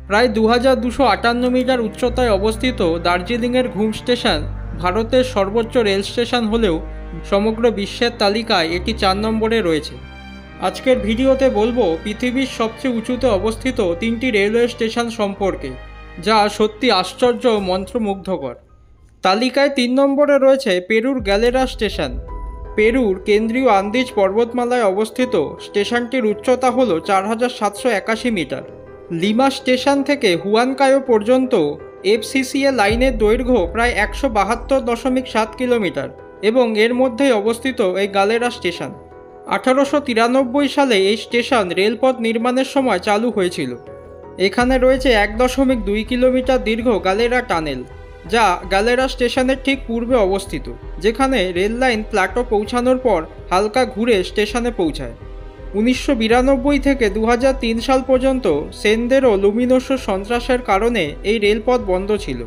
প্রায় 2258 মিটার উচ্চতায় অবস্থিত দার্জিলিংয়ের ঘুম স্টেশন ভারতের সর্বোচ্চ রেল স্টেশন হলেও সমগ্র বিশ্বের তালিকায় এটি 4 নম্বরে রয়েছে। আজকের ভিডিওতে বলবো পৃথিবীর সবচেয়ে উঁচুতে অবস্থিত 3টি রেলওয়ে স্টেশন সম্পর্কে, যা সত্যি আশ্চর্য ও মন্ত্রমুগ্ধকর। তালিকায় 3 নম্বরে রয়েছে পেরুর গ্যালেরা স্টেশন। পেরুর কেন্দ্রীয় আন্দিজ পর্বতমালায় অবস্থিত স্টেশনটির উচ্চতা হল 4781 মিটার। লিমা স্টেশন থেকে হুয়ানকায়ো পর্যন্ত এফসিসিএ লাইনের দৈর্ঘ্য প্রায় 172.7 কিলোমিটার এবং এর মধ্যেই অবস্থিত এই গ্যালেরা স্টেশন। 1893 সালে এই স্টেশন রেলপথ নির্মাণের সময় চালু হয়েছিল। এখানে রয়েছে 1.2 কিলোমিটার দীর্ঘ গ্যালেরা টানেল, যা গ্যালেরা স্টেশনের ঠিক পূর্বে অবস্থিত, যেখানে রেল লাইন প্ল্যাটো পৌঁছানোর পর হালকা ঘুরে স্টেশনে পৌঁছায়। 1992 থেকে 2003 সাল পর্যন্ত সেন্দেরো লুমিনোসো সন্ত্রাসের কারণে এই রেলপথ বন্ধ ছিল।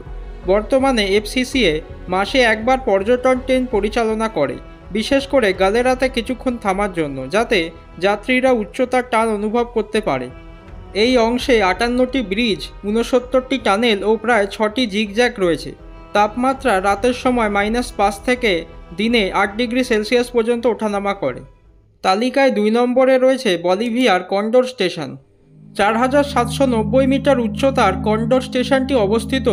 বর্তমানে এফসিসিএ মাসে একবার পর্যটন ট্রেন পরিচালনা করে, বিশেষ করে গ্যালেরাতে কিছুক্ষণ থামার জন্য, যাতে যাত্রীরা উচ্চতার টান অনুভব করতে পারে। এই অংশে 58টি ব্রিজ, 69টি টানেল ও প্রায় 6টি জিগজ্যাগ রয়েছে। তাপমাত্রা রাতের সময় -5 থেকে দিনে 8 ডিগ্রি সেলসিয়াস পর্যন্ত ওঠানামা করে। তালিকায় 2 নম্বরে রয়েছে বলিভিয়ার কন্ডোর স্টেশন। 4790 মিটার উচ্চতার কন্ডোর স্টেশনটি অবস্থিত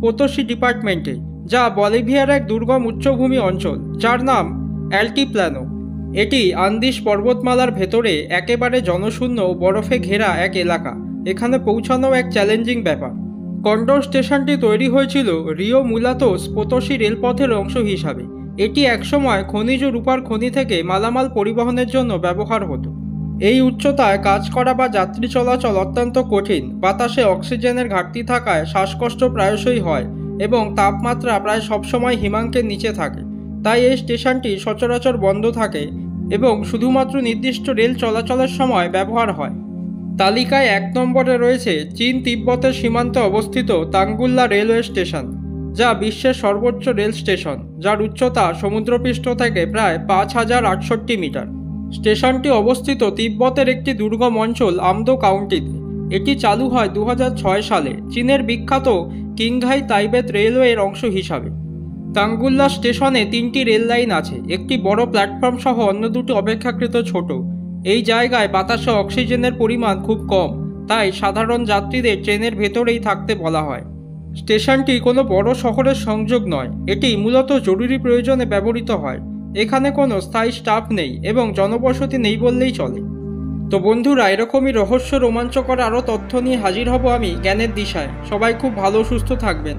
পোতোসি ডিপার্টমেন্টে, যা বলিভিয়ার এক দুর্গম উচ্চভূমি অঞ্চল, যার নাম অ্যাল্টিপ্ল্যানো। এটি আন্দিজ পর্বতমালার ভেতরে একেবারে জনশূন্য ও বরফে ঘেরা এক এলাকা। এখানে পৌঁছানো এক চ্যালেঞ্জিং ব্যাপার। কন্ডোর স্টেশনটি তৈরি হয়েছিল রিও মুলাতোস পোতোসি রেলপথের অংশ হিসাবে। এটি একসময় খনিজ রূপার খনি থেকে মালামাল পরিবহনের জন্য ব্যবহার হতো। এই উচ্চতায় কাজ করা বা যাত্রী চলাচল অত্যন্ত কঠিন। বাতাসে অক্সিজেনের ঘাটতি থাকায় শ্বাসকষ্ট প্রায়শই হয় এবং তাপমাত্রা প্রায় সবসময় হিমাঙ্কের নিচে থাকে। তাই এই স্টেশনটি সচরাচর বন্ধ থাকে এবং শুধুমাত্র নির্দিষ্ট রেল চলাচলের সময় ব্যবহার হয়। তালিকায় 1 নম্বরে রয়েছে চীন তিব্বতের সীমান্তে অবস্থিত তাঙ্গুল্লা রেলওয়ে স্টেশন, যা বিশ্বের সর্বোচ্চ রেল স্টেশন, যার উচ্চতা সমুদ্রপৃষ্ঠ থেকে প্রায় 5068 মিটার। স্টেশনটি অবস্থিত তিব্বতের একটি দুর্গম অঞ্চল আমদো কাউন্টিতে। এটি চালু হয় 2006 সালে চীনের বিখ্যাত কিংঘাই তাইবেত রেলওয়ের অংশ হিসাবে। তাঙ্গুল্লা স্টেশনে 3টি রেল লাইন আছে, একটি বড় প্ল্যাটফর্ম সহ অন্য দুটি অপেক্ষাকৃত ছোট। এই জায়গায় বাতাসে অক্সিজেনের পরিমাণ খুব কম, তাই সাধারণ যাত্রীদের ট্রেনের ভেতরেই থাকতে বলা হয়। স্টেশনটি কোনো বড় শহরের সংযোগ নয়, এটি মূলত জরুরি প্রয়োজনে ব্যবহৃত হয়। এখানে কোনো স্থায়ী স্টাফ নেই এবং জনবসতি নেই বললেই চলে। তো বন্ধুরা, এরকমই রহস্য রোমাঞ্চকর আরও তথ্য নিয়ে হাজির হব আমি জ্ঞানের দিশায়। সবাই খুব ভালো সুস্থ থাকবেন।